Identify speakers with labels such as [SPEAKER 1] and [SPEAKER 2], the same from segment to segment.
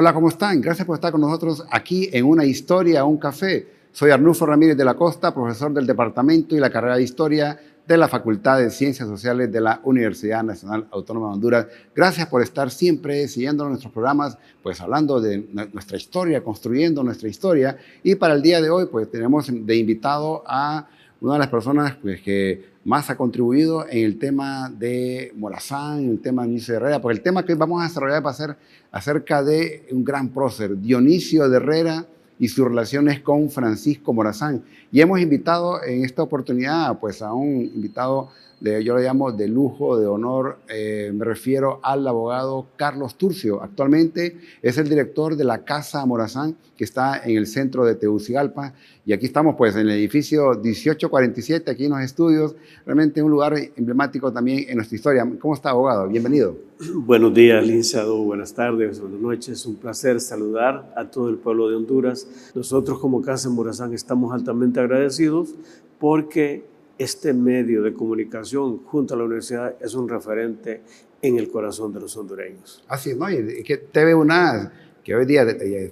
[SPEAKER 1] Hola, ¿cómo están? Gracias por estar con nosotros aquí en Una Historia, un café. Soy Arnulfo Ramírez de la Costa, profesor del Departamento y la carrera de Historia de la Facultad de Ciencias Sociales de la Universidad Nacional Autónoma de Honduras. Gracias por estar siempre siguiendo nuestros programas, pues hablando de nuestra historia, construyendo nuestra historia. Y para el día de hoy, pues tenemos de invitado a una de las personas pues, que más ha contribuido en el tema de Morazán, en el tema de Dionisio de Herrera, porque el tema que hoy vamos a desarrollar va a ser acerca de un gran prócer, Dionisio de Herrera, y sus relaciones con Francisco Morazán. Y hemos invitado en esta oportunidad pues, a un invitado, yo lo llamo de lujo, de honor, me refiero al abogado Carlos Turcio. Actualmente es el director de la Casa Morazán, que está en el centro de Tegucigalpa. Y aquí estamos pues, en el edificio 1847, aquí en los estudios, realmente un lugar emblemático también en nuestra historia. ¿Cómo está, abogado? Bienvenido.
[SPEAKER 2] Buenos días, licenciado. Buenas tardes, buenas noches. Un placer saludar a todo el pueblo de Honduras. Nosotros como Casa Morazán estamos altamente agradecidos porque este medio de comunicación junto a la universidad es un referente en el corazón de los hondureños.
[SPEAKER 1] Así es, ¿no? Y que TV UNA, que hoy día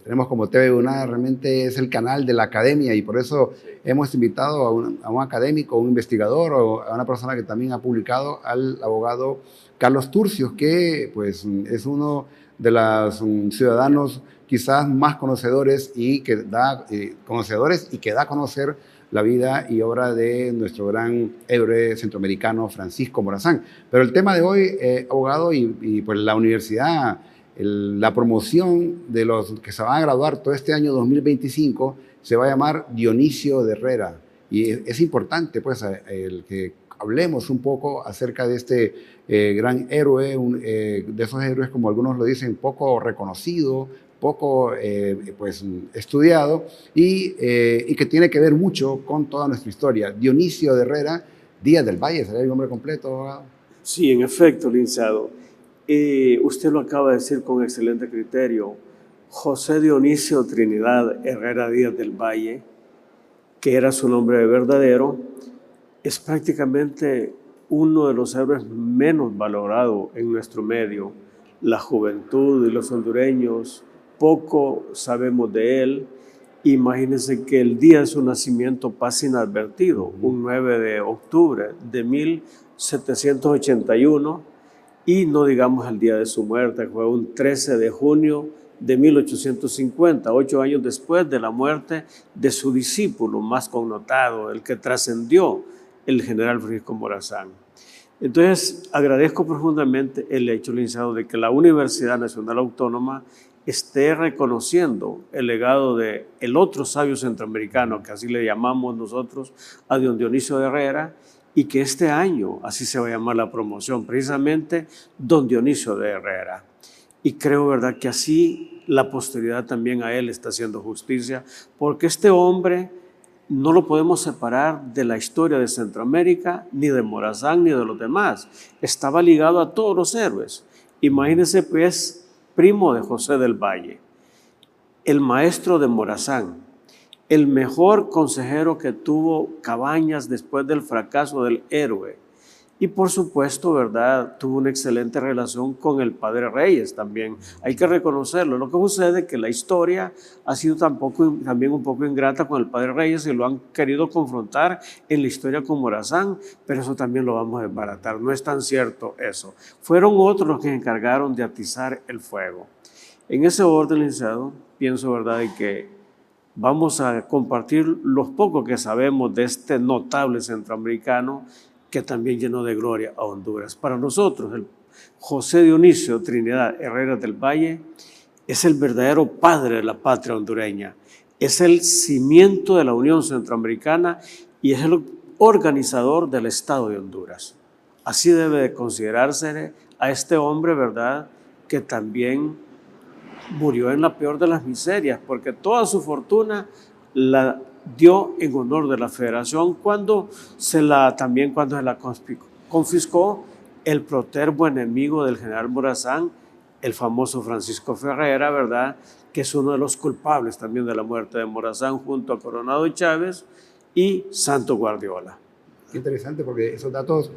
[SPEAKER 1] tenemos como TV UNA, realmente es el canal de la academia y por eso hemos invitado a un académico, un investigador o a una persona que también ha publicado, al abogado Carlos Turcios, que pues es uno de los ciudadanos quizás más conocedores y que da a conocer la vida y obra de nuestro gran héroe centroamericano Francisco Morazán. Pero el tema de hoy, abogado, y pues la universidad, la promoción de los que se van a graduar todo este año 2025 se va a llamar Dionisio de Herrera. Y es importante pues el que hablemos un poco acerca de este gran héroe, de esos héroes, como algunos lo dicen, poco reconocido, poco pues, estudiado y que tiene que ver mucho con toda nuestra historia. Dionisio de Herrera, Díaz del Valle, ¿sería el nombre completo, abogado?
[SPEAKER 2] Sí, en efecto, licenciado. Usted lo acaba de decir con excelente criterio. José Dionisio Trinidad Herrera Díaz del Valle, que era su nombre verdadero, es prácticamente uno de los héroes menos valorados en nuestro medio. La juventud y los hondureños poco sabemos de él. Imagínense que el día de su nacimiento pasa inadvertido, un 9 de octubre de 1781, y no digamos el día de su muerte, que fue un 13 de junio de 1850, 8 años después de la muerte de su discípulo más connotado, el que trascendió, el general Francisco Morazán. Entonces, agradezco profundamente el hecho, licenciado, de que la Universidad Nacional Autónoma esté reconociendo el legado de el otro sabio centroamericano, que así le llamamos nosotros, a don Dionisio de Herrera, y que este año así se va a llamar la promoción, precisamente don Dionisio de Herrera. Y creo, ¿verdad?, que así la posteridad también a él está haciendo justicia, porque este hombre no lo podemos separar de la historia de Centroamérica, ni de Morazán, ni de los demás. Estaba ligado a todos los héroes. Imagínense, pues, primo de José del Valle, el maestro de Morazán, el mejor consejero que tuvo Cabañas después del fracaso del héroe. Y por supuesto, ¿verdad?, tuvo una excelente relación con el padre Reyes también. Hay que reconocerlo. Lo que sucede es que la historia ha sido también un poco ingrata con el padre Reyes y lo han querido confrontar en la historia con Morazán, pero eso también lo vamos a desbaratar. No es tan cierto eso. Fueron otros los que se encargaron de atizar el fuego. En ese orden, licenciado, pienso, ¿verdad?, de que vamos a compartir los pocos que sabemos de este notable centroamericano que también llenó de gloria a Honduras. Para nosotros, el José Dionisio Trinidad Herrera del Valle es el verdadero padre de la patria hondureña, es el cimiento de la Unión Centroamericana y es el organizador del Estado de Honduras. Así debe de considerarse a este hombre, ¿verdad?, que también murió en la peor de las miserias, porque toda su fortuna la dio en honor de la federación cuando se la confiscó el protervo enemigo del general Morazán, el famoso Francisco Ferrera, ¿verdad?, que es uno de los culpables también de la muerte de Morazán junto a Coronado y Chávez y Santo Guardiola.
[SPEAKER 1] Qué interesante, porque esos datos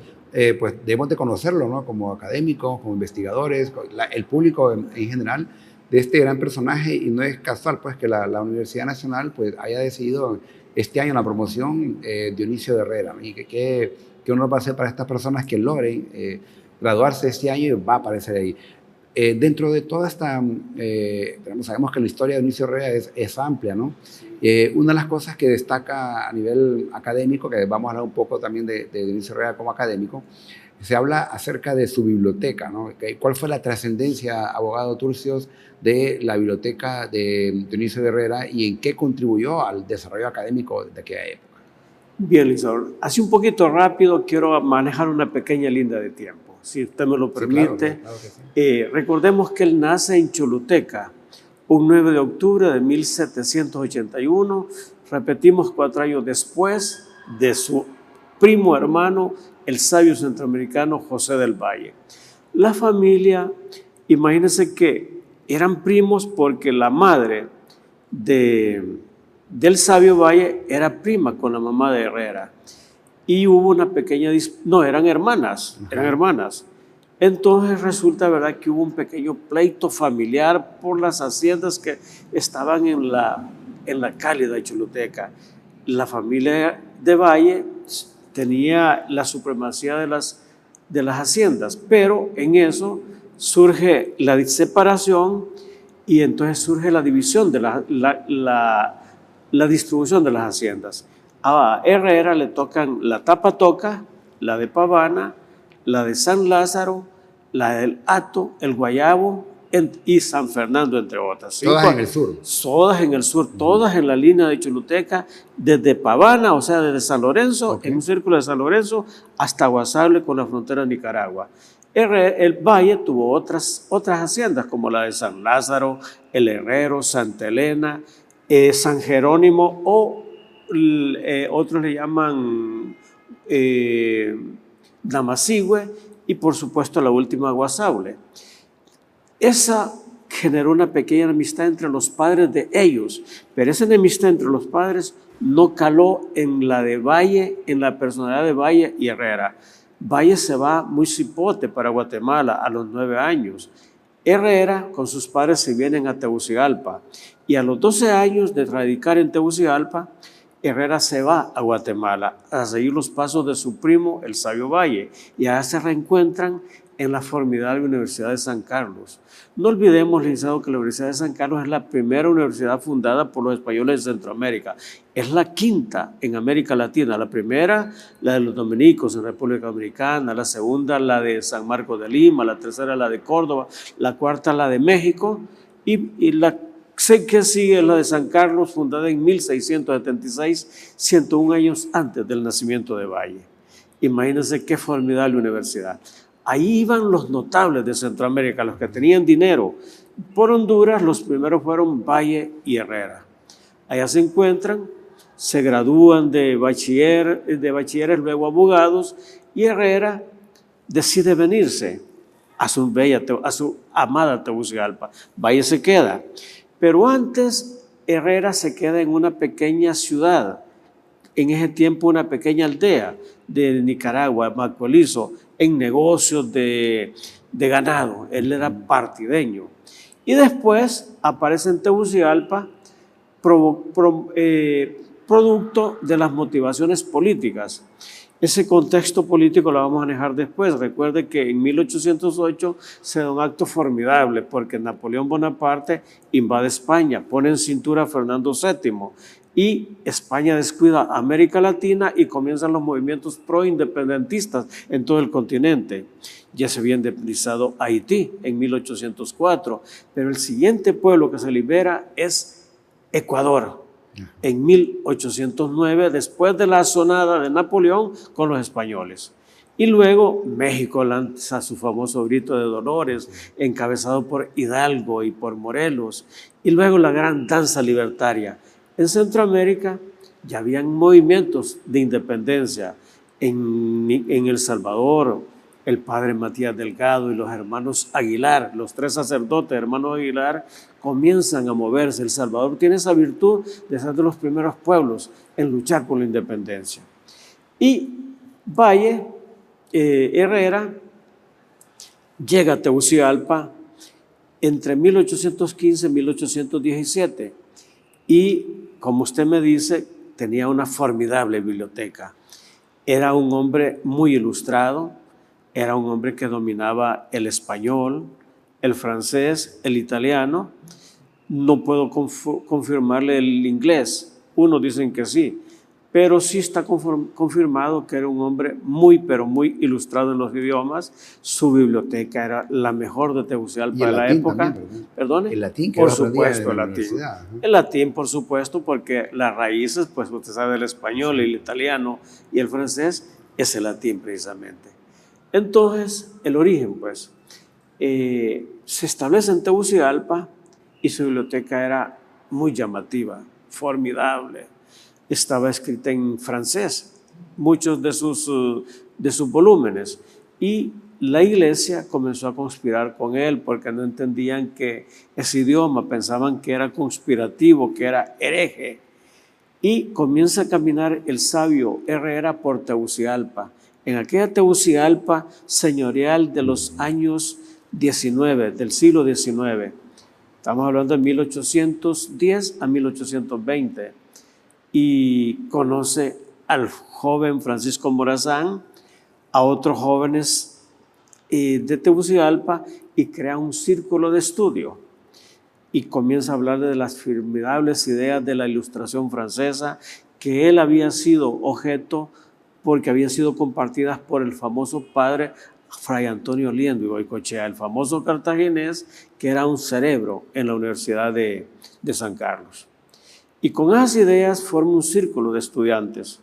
[SPEAKER 1] pues debemos de conocerlos, ¿no?, como académicos, como investigadores, el público en general, de este gran personaje, y no es casual pues que la Universidad Nacional pues haya decidido este año la promoción Dionisio de Herrera, ¿no? Y que honor va a ser para estas personas que logren graduarse este año y va a aparecer ahí. Dentro de toda esta, sabemos que la historia de Dionisio Herrera es amplia, ¿no? Una de las cosas que destaca a nivel académico, que vamos a hablar un poco también de Dionisio Herrera como académico, se habla acerca de su biblioteca, ¿no? ¿Cuál fue la trascendencia, abogado Turcios, de la biblioteca de Dionisio de Herrera y en qué contribuyó al desarrollo académico de aquella época?
[SPEAKER 2] Bien, Lisador. Así un poquito rápido quiero manejar una pequeña línea de tiempo, si usted me lo permite.
[SPEAKER 1] Sí, claro que sí.
[SPEAKER 2] Recordemos que él nace en Choluteca, un 9 de octubre de 1781. Repetimos 4 años después de su primo hermano, el sabio centroamericano José del Valle. La familia, imagínense que eran primos porque la madre del sabio Valle era prima con la mamá de Herrera. Y hubo una pequeña no, eran hermanas. Entonces resulta, ¿verdad?, que hubo un pequeño pleito familiar por las haciendas que estaban en la cálida Choluteca. La familia de Valle tenía la supremacía de las haciendas, pero en eso surge la separación y entonces surge la división de la distribución de las haciendas. A Herrera le tocan la Tapatoca, la de Pavana, la de San Lázaro, la del Hato, el Guayabo y San Fernando, entre otras. ¿Sí?
[SPEAKER 1] Todas en el sur.
[SPEAKER 2] Todas en el sur, todas en la línea de Choluteca, desde Pavana, o sea, desde San Lorenzo, en un círculo de San Lorenzo, hasta Guasable con la frontera de Nicaragua. El Valle tuvo otras haciendas, como la de San Lázaro, el Herrero, Santa Elena, San Jerónimo, o otros le llaman Namasigüe, y por supuesto la última, Guasable. Esa generó una pequeña enemistad entre los padres de ellos, pero esa enemistad entre los padres no caló en la de Valle, en la personalidad de Valle y Herrera. Valle se va muy cipote para Guatemala a los 9 años. Herrera con sus padres se vienen a Tegucigalpa y a los 12 años de radicar en Tegucigalpa, Herrera se va a Guatemala a seguir los pasos de su primo, el sabio Valle, y allá se reencuentran en la formidable Universidad de San Carlos. No olvidemos, licenciado, que la Universidad de San Carlos es la primera universidad fundada por los españoles de Centroamérica. Es la quinta en América Latina. La primera, la de los dominicos en República Dominicana. La segunda, la de San Marcos de Lima. La tercera, la de Córdoba. La cuarta, la de México. Y la que sigue la de San Carlos, fundada en 1676, 101 años antes del nacimiento de Valle. Imagínense qué formidable universidad. Ahí iban los notables de Centroamérica, los que tenían dinero. Por Honduras, los primeros fueron Valle y Herrera. Allá se encuentran, se gradúan de bachilleres, luego abogados, y Herrera decide venirse a su amada Tegucigalpa. Valle se queda. Pero antes, Herrera se queda en una pequeña ciudad, en ese tiempo una pequeña aldea de Nicaragua, Macuelizo, en negocios de ganado. Él era partideño. Y después aparece en Tegucigalpa producto de las motivaciones políticas. Ese contexto político lo vamos a manejar después. Recuerde que en 1808 se da un acto formidable porque Napoleón Bonaparte invade España, pone en cintura a Fernando VII y España descuida a América Latina y comienzan los movimientos pro-independentistas en todo el continente. Ya se había independizado Haití en 1804, pero el siguiente pueblo que se libera es Ecuador. En 1809, después de la asonada de Napoleón con los españoles. Y luego México lanza su famoso grito de Dolores, encabezado por Hidalgo y por Morelos. Y luego la gran danza libertaria. En Centroamérica ya habían movimientos de independencia. En El Salvador, el padre Matías Delgado y los hermanos Aguilar, los 3 sacerdotes hermanos Aguilar, comienzan a moverse. El Salvador tiene esa virtud de ser de los primeros pueblos en luchar por la independencia. Y Valle, Herrera, llega a Tegucigalpa entre 1815 y 1817. Y, como usted me dice, tenía una formidable biblioteca. Era un hombre muy ilustrado, era un hombre que dominaba el español, el francés, el italiano. No puedo confirmarle el inglés. Unos dicen que sí, pero sí está confirmado que era un hombre muy, pero muy ilustrado en los idiomas. Su biblioteca era la mejor de Tegucigalpa de la época.
[SPEAKER 1] También,
[SPEAKER 2] ¿Perdone?
[SPEAKER 1] El latín, que
[SPEAKER 2] por
[SPEAKER 1] aprendía
[SPEAKER 2] supuesto,
[SPEAKER 1] en
[SPEAKER 2] el
[SPEAKER 1] la
[SPEAKER 2] latín.
[SPEAKER 1] universidad, ¿no?
[SPEAKER 2] El latín, por supuesto, porque las raíces, pues usted sabe, el español, el italiano y el francés es el latín precisamente. Entonces, el origen, pues, se establece en Tegucigalpa y su biblioteca era muy llamativa, formidable. Estaba escrita en francés, muchos de sus volúmenes, y la iglesia comenzó a conspirar con él porque no entendían que ese idioma, pensaban que era conspirativo, que era hereje, y comienza a caminar el sabio Herrera por Tegucigalpa, en aquella Tegucigalpa señorial de los años 19, del siglo XIX. Estamos hablando de 1810 a 1820. Y conoce al joven Francisco Morazán, a otros jóvenes de Tegucigalpa, y crea un círculo de estudio. Y comienza a hablar de las formidables ideas de la Ilustración francesa, que él había sido objeto porque habían sido compartidas por el famoso padre Fray Antonio Liendo y Goicoechea, el famoso cartaginés, que era un cerebro en la Universidad de San Carlos. Y con esas ideas forma un círculo de estudiantes,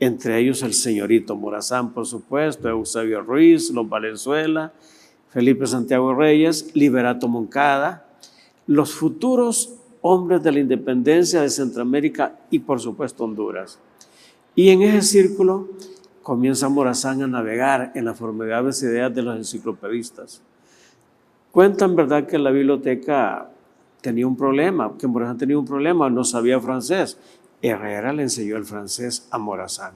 [SPEAKER 2] entre ellos el señorito Morazán, por supuesto, Eusebio Ruiz, los Valenzuela, Felipe Santiago Reyes, Liberato Moncada, los futuros hombres de la independencia de Centroamérica y, por supuesto, Honduras. Y en ese círculo comienza Morazán a navegar en las formidables ideas de los enciclopedistas. Cuentan, ¿verdad?, que la biblioteca tenía un problema, que Morazán tenía un problema, no sabía francés. Herrera le enseñó el francés a Morazán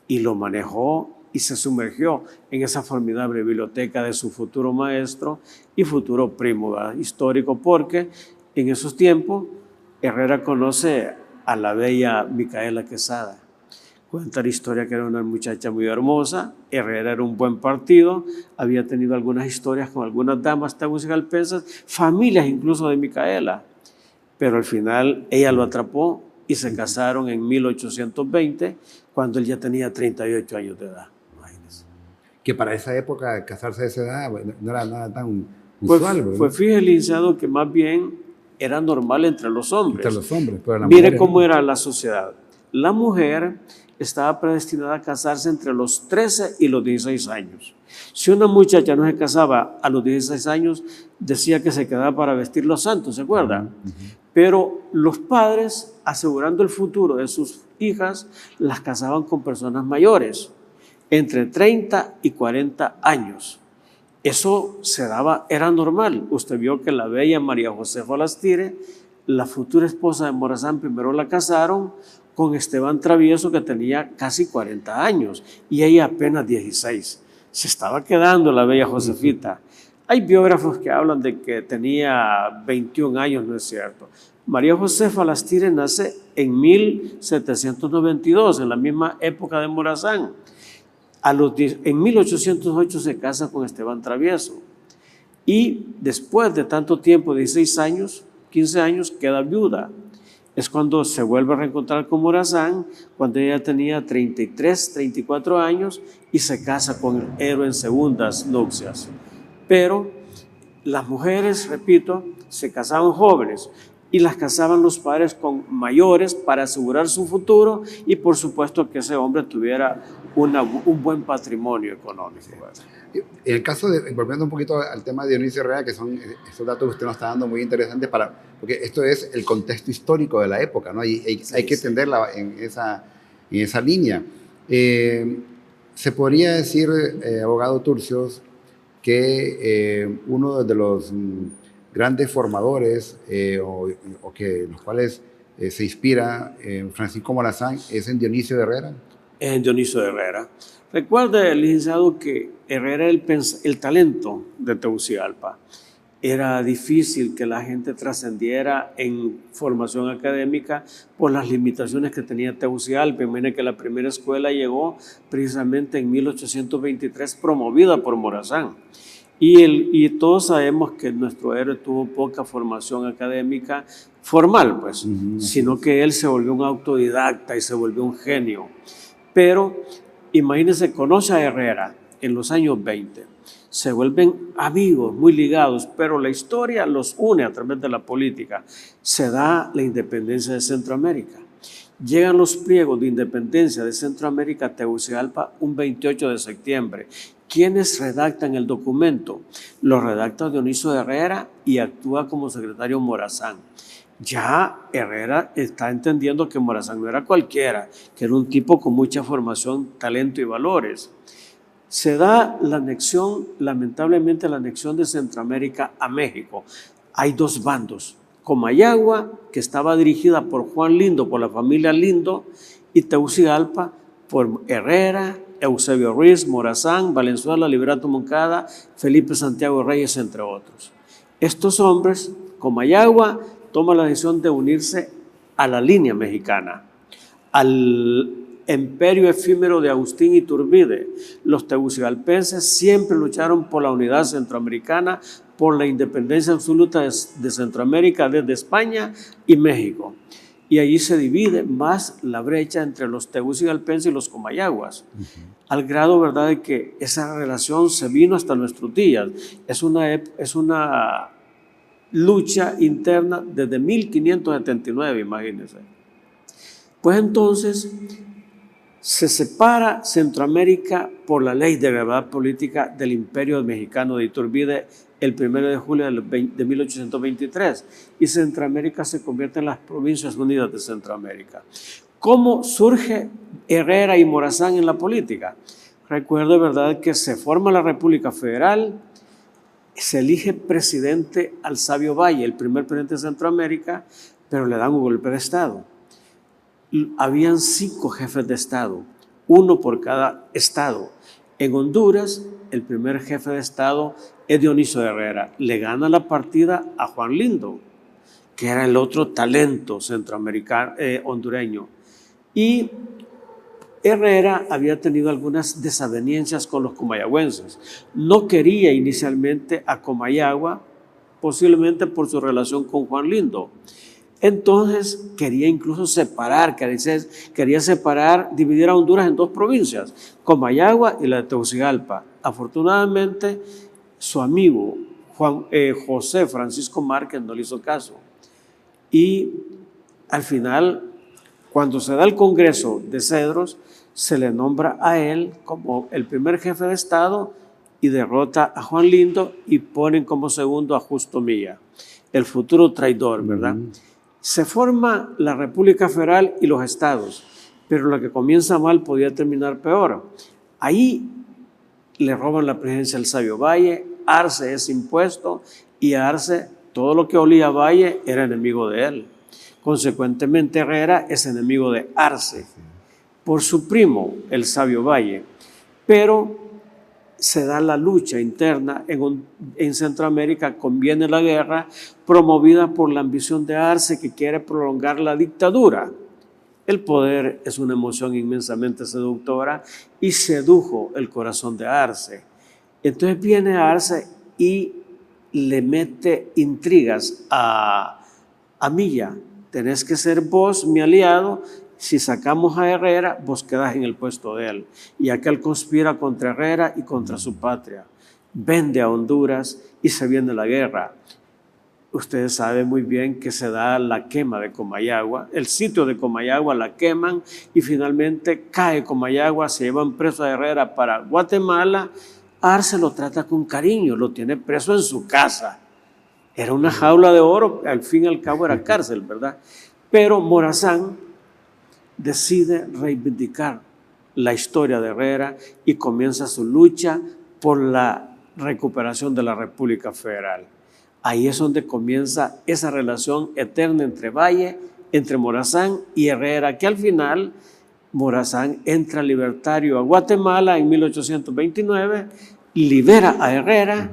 [SPEAKER 2] y lo manejó y se sumergió en esa formidable biblioteca de su futuro maestro y futuro primo, ¿verdad?, histórico, porque en esos tiempos Herrera conoce a la bella Micaela Quesada. Cuenta la historia que era una muchacha muy hermosa. Herrera era un buen partido, había tenido algunas historias con algunas damas tegucigalpesas, familias incluso de Micaela, pero al final ella lo atrapó y se casaron en 1820, cuando él ya tenía 38 años de edad. Imagínense.
[SPEAKER 1] Que para esa época casarse a esa edad no era nada tan usual.
[SPEAKER 2] Fue fíjese, licenciado, que más bien era normal entre los hombres.
[SPEAKER 1] Entre los hombres, pero las
[SPEAKER 2] Mire
[SPEAKER 1] mujeres
[SPEAKER 2] cómo
[SPEAKER 1] no.
[SPEAKER 2] era la sociedad. La mujer estaba predestinada a casarse entre los 13 y los 16 años. Si una muchacha no se casaba a los 16 años, decía que se quedaba para vestir los santos, ¿se acuerdan? Pero los padres, asegurando el futuro de sus hijas, las casaban con personas mayores, entre 30 y 40 años. Eso se daba, era normal. Usted vio que la bella María Josefa Lastire, la futura esposa de Morazán, primero la casaron con Esteban Travieso, que tenía casi 40 años, y ella apenas 16. Se estaba quedando la bella Josefita. Hay biógrafos que hablan de que tenía 21 años, no es cierto. María Josefa Lastire nace en 1792, en la misma época de Morazán. En 1808 se casa con Esteban Travieso. Y después de tanto tiempo, 16 años, 15 años, queda viuda. Es cuando se vuelve a reencontrar con Morazán, cuando ella tenía 33, 34 años, y se casa con el héroe en segundas nupcias. Pero las mujeres, repito, se casaban jóvenes y las casaban los padres con mayores para asegurar su futuro y, por supuesto, que ese hombre tuviera un buen patrimonio económico.
[SPEAKER 1] En el caso de, volviendo un poquito al tema de Dionisio Herrera, que son estos datos que usted nos está dando muy interesantes, porque esto es el contexto histórico de la época, ¿no? Hay que entenderla en esa línea. Se podría decir, abogado Turcios, que uno de los grandes formadores o que los cuales se inspira en Francisco Morazán es en Dionisio Herrera.
[SPEAKER 2] En Dionisio Herrera. Recuerde, licenciado, que Herrera era el talento de Tegucigalpa. era difícil que la gente trascendiera en formación académica por las limitaciones que tenía Tegucigalpa. Imagínense que la primera escuela llegó precisamente en 1823, promovida por Morazán. Y todos sabemos que nuestro héroe tuvo poca formación académica formal, pues, sino que él se volvió un autodidacta y se volvió un genio. Pero imagínense, conoce a Herrera en los años 20, se vuelven amigos, muy ligados, pero la historia los une a través de la política. Se da la independencia de Centroamérica. Llegan los pliegos de independencia de Centroamérica a Tegucigalpa un 28 de septiembre. ¿Quiénes redactan el documento? Lo redacta Dionisio Herrera y actúa como secretario Morazán. Ya Herrera está entendiendo que Morazán no era cualquiera, que era un tipo con mucha formación, talento y valores. Se da la anexión, lamentablemente la anexión de Centroamérica a México. Hay dos bandos, Comayagua, que estaba dirigida por Juan Lindo, por la familia Lindo, y Tegucigalpa por Herrera, Eusebio Ruiz, Morazán, Valenzuela, Liberato Moncada, Felipe Santiago Reyes, entre otros. Estos hombres, Comayagua, toman la decisión de unirse a la línea mexicana, al imperio efímero de Agustín Iturbide. Los tegucigalpenses siempre lucharon por la unidad centroamericana, por la independencia absoluta de Centroamérica desde España y México. Y allí se divide más la brecha entre los tegucigalpenses y los comayaguas, al grado, ¿verdad?, de que esa relación se vino hasta nuestros días. Es una lucha interna desde 1579, imagínense. Pues entonces se separa Centroamérica por la ley de gravedad política del Imperio Mexicano de Iturbide el 1 de julio de 1823, y Centroamérica se convierte en las Provincias Unidas de Centroamérica. ¿Cómo surge Herrera y Morazán en la política? Recuerdo, ¿verdad?, que se forma la República Federal, se elige presidente al Sabio Valle, el primer presidente de Centroamérica, pero le dan un golpe de Estado. Habían 5 jefes de Estado, uno por cada estado. En Honduras, el primer jefe de Estado es Dionisio Herrera. Le gana la partida a Juan Lindo, que era el otro talento centroamericano, hondureño. Y Herrera había tenido algunas desavenencias con los comayagüenses. No quería inicialmente a Comayagua, posiblemente por su relación con Juan Lindo. Entonces quería incluso quería separar, dividir a Honduras en 2 provincias, Comayagua y la de Tegucigalpa. Afortunadamente, su amigo José Francisco Márquez no le hizo caso. Y al final, cuando se da el Congreso de Cedros, se le nombra a él como el primer jefe de Estado y derrota a Juan Lindo y ponen como segundo a Justo Milla, el futuro traidor, ¿verdad? Se forma la República Federal y los estados, pero lo que comienza mal podía terminar peor. Ahí le roban la presidencia al Sabio Valle, Arce es impuesto y Arce, todo lo que olía a Valle era enemigo de él. Consecuentemente, Herrera es enemigo de Arce por su primo, el Sabio Valle. Pero se da la lucha interna en Centroamérica, conviene la guerra promovida por la ambición de Arce, que quiere prolongar la dictadura. El poder es una emoción inmensamente seductora y sedujo el corazón de Arce. Entonces viene Arce y le mete intrigas a Milla. Tenés que ser vos mi aliado. Si sacamos a Herrera, vos quedás en el puesto de él. Y aquel conspira contra Herrera y contra su patria. Vende a Honduras y se viene la guerra. Ustedes saben muy bien que se da la quema de Comayagua. El sitio de Comayagua la queman y finalmente cae Comayagua. Se llevan preso a Herrera para Guatemala. Arce lo trata con cariño, lo tiene preso en su casa. Era una jaula de oro, al fin y al cabo era cárcel, ¿verdad? Pero Morazán decide reivindicar la historia de Herrera y comienza su lucha por la recuperación de la República Federal. Ahí es donde comienza esa relación eterna entre Valle, entre Morazán y Herrera, que al final Morazán entra libertario a Guatemala en 1829, libera a Herrera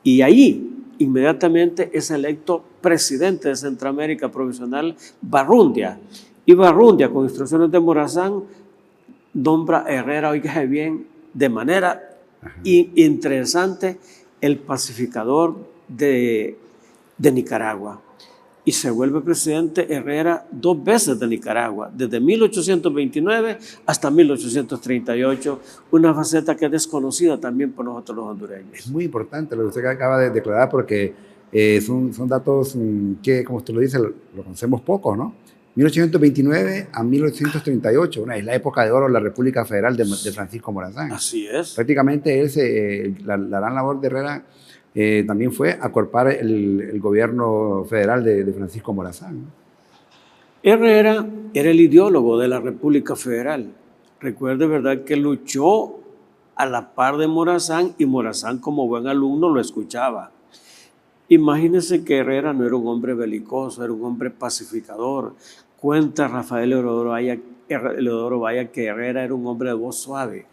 [SPEAKER 2] y ahí inmediatamente es electo presidente de Centroamérica Provisional Barrundia. Y Barrundia, con instrucciones de Morazán, nombra a Herrera, oígase bien, de manera interesante, el pacificador de Nicaragua. Y se vuelve presidente Herrera 2 veces de Nicaragua, desde 1829 hasta 1838, una faceta que es desconocida también por nosotros los hondureños.
[SPEAKER 1] Es muy importante lo que usted acaba de declarar, porque son datos que, como usted lo dice, lo conocemos poco, ¿no? 1829 a 1838, es la época de oro de la República Federal de Francisco Morazán.
[SPEAKER 2] Así es.
[SPEAKER 1] Prácticamente la gran labor de Herrera también fue acorpar el gobierno federal de Francisco Morazán, ¿no?
[SPEAKER 2] Herrera era el ideólogo de la República Federal. Recuerde, ¿verdad?, que luchó a la par de Morazán, y Morazán, como buen alumno, lo escuchaba. Imagínense que Herrera no era un hombre belicoso, era un hombre pacificador. Cuenta Rafael Eleodoro Vaya que Herrera era un hombre de voz suave,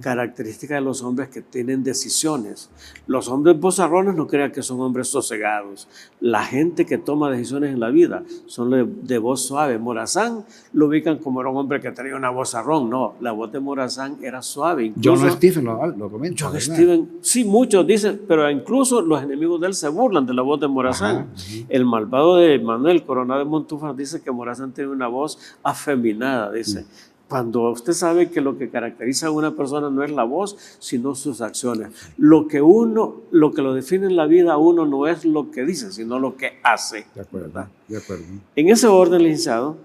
[SPEAKER 2] característica de los hombres que tienen decisiones. Los hombres vozarrones no crean que son hombres sosegados. La gente que toma decisiones en la vida son de voz suave. Morazán lo ubican como era un hombre que tenía una vozarrón. No, la voz de Morazán era suave. Incluso,
[SPEAKER 1] John Stephen lo comenta.
[SPEAKER 2] John Stephen, sí, muchos dicen, pero incluso los enemigos de él se burlan de la voz de Morazán. El malvado de Manuel Coronado de Montúfar dice que Morazán tiene una voz afeminada. Dice, cuando usted sabe que lo que caracteriza a una persona no es la voz, sino sus acciones. Lo que lo define en la vida a uno no es lo que dice, sino lo que hace.
[SPEAKER 1] De acuerdo, de acuerdo.
[SPEAKER 2] En ese orden, licenciado,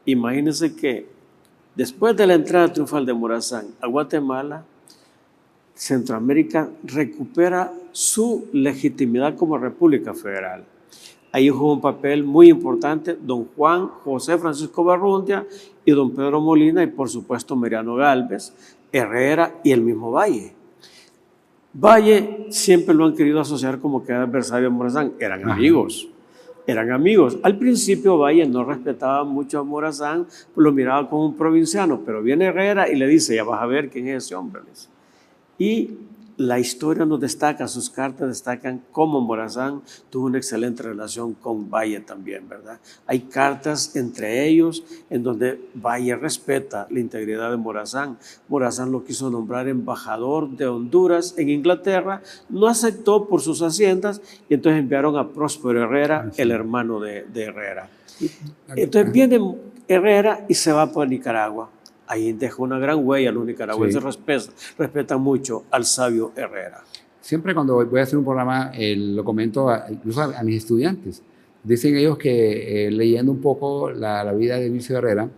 [SPEAKER 2] imagínense que después de la entrada triunfal de Morazán a Guatemala, Centroamérica recupera su legitimidad como República Federal. Ahí jugó un papel muy importante don Juan José Francisco Barrundia y don Pedro Molina, y por supuesto Mariano Gálvez, Herrera y el mismo Valle. Valle siempre lo han querido asociar como que era adversario de Morazán. Eran amigos. Al principio Valle no respetaba mucho a Morazán, pues lo miraba como un provinciano, pero viene Herrera y le dice, ya vas a ver quién es ese hombre. Y la historia nos destaca, sus cartas destacan cómo Morazán tuvo una excelente relación con Valle también, ¿verdad? Hay cartas entre ellos en donde Valle respeta la integridad de Morazán. Morazán lo quiso nombrar embajador de Honduras en Inglaterra, no aceptó por sus haciendas, y entonces enviaron a Próspero Herrera, el hermano de Herrera. Entonces viene Herrera y se va para Nicaragua. Ahí dejó una gran huella. Los nicaragüenses respetan mucho al sabio Herrera.
[SPEAKER 1] Siempre cuando voy a hacer un programa, lo comento incluso a mis estudiantes. Dicen ellos que leyendo un poco la vida de Dionisio Herrera,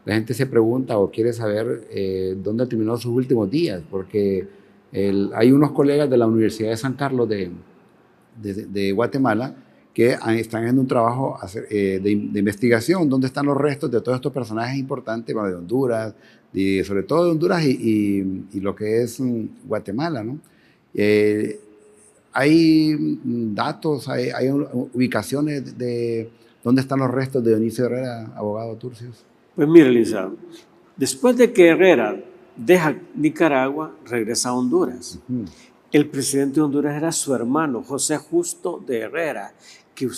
[SPEAKER 1] la gente se pregunta o quiere saber dónde terminó sus últimos días, porque hay unos colegas de la Universidad de San Carlos de Guatemala que están haciendo un trabajo de investigación, donde están los restos de todos estos personajes importantes, bueno, de Honduras, sobre todo de Honduras y lo que es Guatemala, ¿no? Hay datos, hay ubicaciones de dónde están los restos de Dionisio Herrera, abogado Turcios.
[SPEAKER 2] Pues mire, Lisa, después de que Herrera deja Nicaragua, regresa a Honduras. El presidente de Honduras era su hermano, José Justo de Herrera, que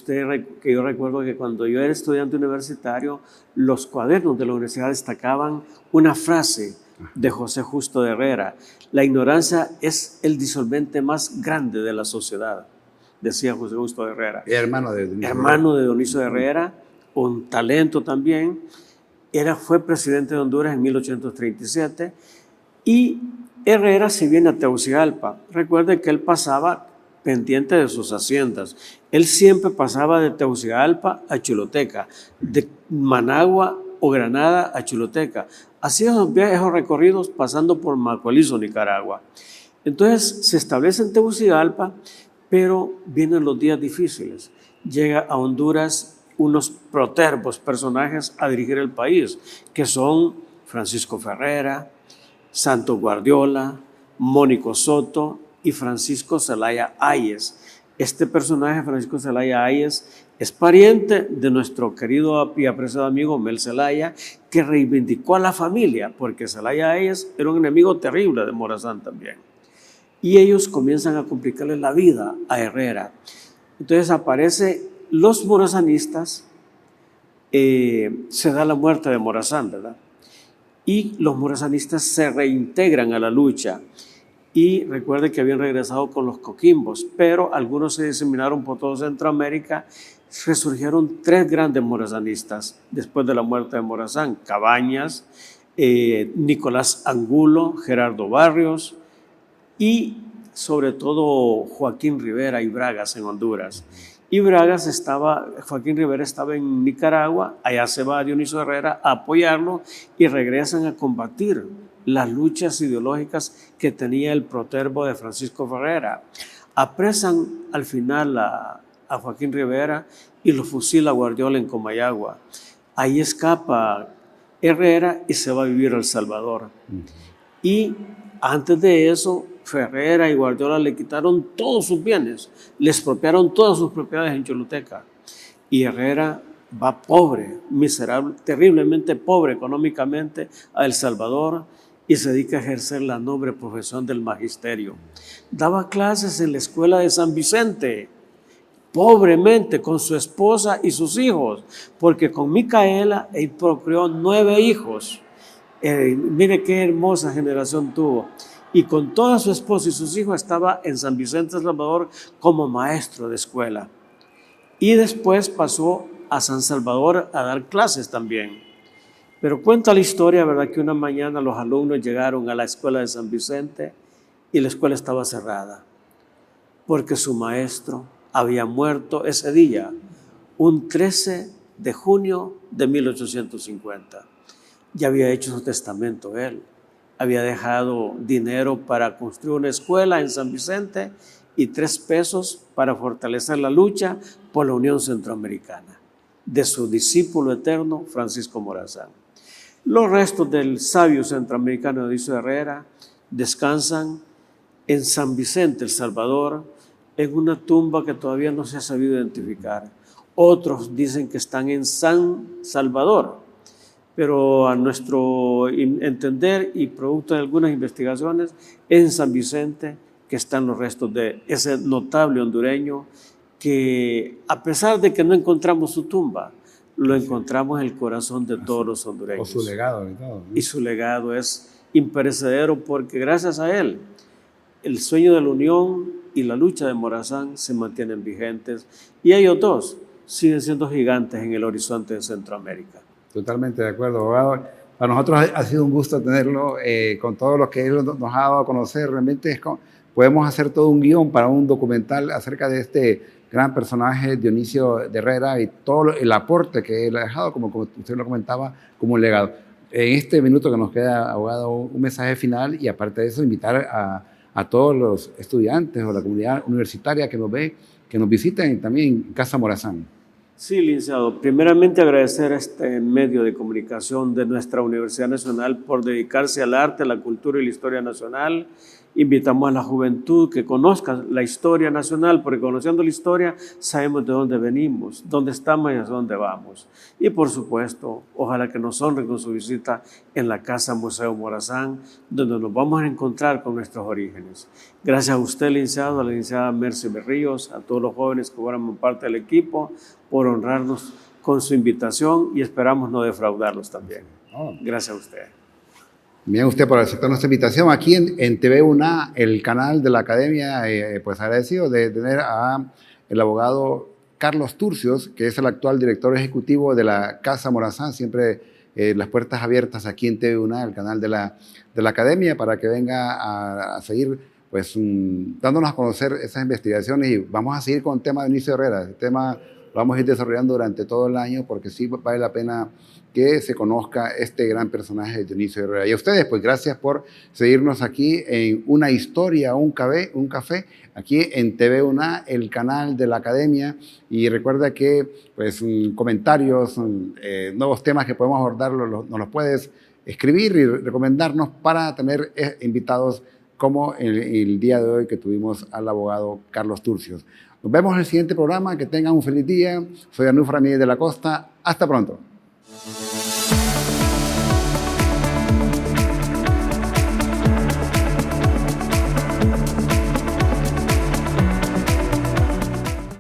[SPEAKER 2] yo recuerdo que cuando yo era estudiante universitario, los cuadernos de la universidad destacaban una frase de José Justo de Herrera: la ignorancia es el disolvente más grande de la sociedad, decía José Justo de Herrera.
[SPEAKER 1] Hermano de
[SPEAKER 2] Dionisio de Herrera, un talento también. Fue presidente de Honduras en 1837 y Herrera se viene a Tegucigalpa. Recuerden que él pasaba pendiente de sus haciendas. Él siempre pasaba de Tegucigalpa a Choluteca, de Managua o Granada a Choluteca. Hacía esos viajes o recorridos pasando por Macualizo, Nicaragua. Entonces se establece en Tegucigalpa, pero vienen los días difíciles. Llega a Honduras unos protervos personajes a dirigir el país, que son Francisco Ferrera, Santos Guardiola, Mónico Soto y Francisco Zelaya Ayes. Este personaje, Francisco Zelaya Ayes, es pariente de nuestro querido y apreciado amigo Mel Zelaya, que reivindicó a la familia, porque Zelaya Ayes era un enemigo terrible de Morazán también. Y ellos comienzan a complicarle la vida a Herrera. Entonces aparecen los morazanistas, se da la muerte de Morazán, ¿verdad? Y los morazanistas se reintegran a la lucha. Y recuerde que habían regresado con los coquimbos, pero algunos se diseminaron por todo Centroamérica. Resurgieron 3 grandes morazanistas después de la muerte de Morazán: Cabañas, Nicolás Angulo, Gerardo Barrios y sobre todo Joaquín Rivera y Bragas en Honduras. Y Joaquín Rivera estaba en Nicaragua, allá se va Dionisio Herrera a apoyarlo y regresan a combatir las luchas ideológicas que tenía el protervo de Francisco Ferrera. Apresan al final a Joaquín Rivera y lo fusila Guardiola en Comayagua. Ahí escapa Herrera y se va a vivir a El Salvador. Y antes de eso, Ferrera y Guardiola le quitaron todos sus bienes, le expropiaron todas sus propiedades en Choluteca. Y Herrera va pobre, miserable, terriblemente pobre económicamente a El Salvador y se dedica a ejercer la noble profesión del magisterio. Daba clases en la escuela de San Vicente, pobremente, con su esposa y sus hijos, porque con Micaela él procreó 9 hijos. Mire qué hermosa generación tuvo. Y con toda su esposa y sus hijos estaba en San Vicente, El Salvador, como maestro de escuela. Y después pasó a San Salvador a dar clases también. Pero cuenta la historia, ¿verdad?, que una mañana los alumnos llegaron a la escuela de San Vicente y la escuela estaba cerrada, porque su maestro había muerto ese día, un 13 de junio de 1850. Ya había hecho su testamento él. Había dejado dinero para construir una escuela en San Vicente y 3 pesos para fortalecer la lucha por la Unión Centroamericana de su discípulo eterno Francisco Morazán. Los restos del sabio centroamericano Dionisio Herrera descansan en San Vicente, El Salvador, en una tumba que todavía no se ha sabido identificar. Otros dicen que están en San Salvador, pero a nuestro entender y producto de algunas investigaciones, en San Vicente que están los restos de ese notable hondureño que, a pesar de que no encontramos su tumba, lo encontramos en el corazón de todos los hondureños.
[SPEAKER 1] O su legado y todo, ¿no?
[SPEAKER 2] Y su legado es imperecedero porque gracias a él, el sueño de la unión y la lucha de Morazán se mantienen vigentes y ellos dos siguen siendo gigantes en el horizonte de Centroamérica.
[SPEAKER 1] Totalmente de acuerdo, abogado. Para nosotros ha sido un gusto tenerlo con todo lo que él nos ha dado a conocer. Realmente podemos hacer todo un guión para un documental acerca de este gran personaje Dionisio de Herrera y todo el aporte que él ha dejado, como usted lo comentaba, como un legado. En este minuto que nos queda, abogado, un mensaje final y aparte de eso, invitar a todos los estudiantes o la comunidad universitaria que nos ve, que nos visiten también en Casa Morazán.
[SPEAKER 2] Sí, licenciado. Primeramente agradecer a este medio de comunicación de nuestra Universidad Nacional por dedicarse al arte, a la cultura y la historia nacional. Invitamos a la juventud que conozca la historia nacional, porque conociendo la historia sabemos de dónde venimos, dónde estamos y hacia dónde vamos. Y por supuesto, ojalá que nos honren con su visita en la Casa Museo Morazán, donde nos vamos a encontrar con nuestros orígenes. Gracias a usted, licenciado, a la licenciada Mercy Berríos, a todos los jóvenes que forman parte del equipo, por honrarnos con su invitación y esperamos no defraudarlos también. Gracias a usted.
[SPEAKER 1] Bien, usted por aceptar nuestra invitación aquí en TV UNA, el canal de la Academia, pues agradecido de tener al abogado Carlos Turcios, que es el actual director ejecutivo de la Casa Morazán, siempre las puertas abiertas aquí en TV UNA, el canal de la Academia, para que venga a seguir pues dándonos a conocer esas investigaciones y vamos a seguir con el tema de Dionisio Herrera. El tema lo vamos a ir desarrollando durante todo el año porque sí vale la pena que se conozca este gran personaje de Dionisio Herrera. Y a ustedes, pues gracias por seguirnos aquí en Una Historia, un café, aquí en TV UNA, el canal de la Academia. Y recuerda que pues comentarios, nuevos temas que podemos abordar, nos los puedes escribir y recomendarnos para tener invitados como el día de hoy que tuvimos al abogado Carlos Turcios. Nos vemos en el siguiente programa. Que tengan un feliz día. Soy Arnulfo Ramírez de la Costa. Hasta pronto.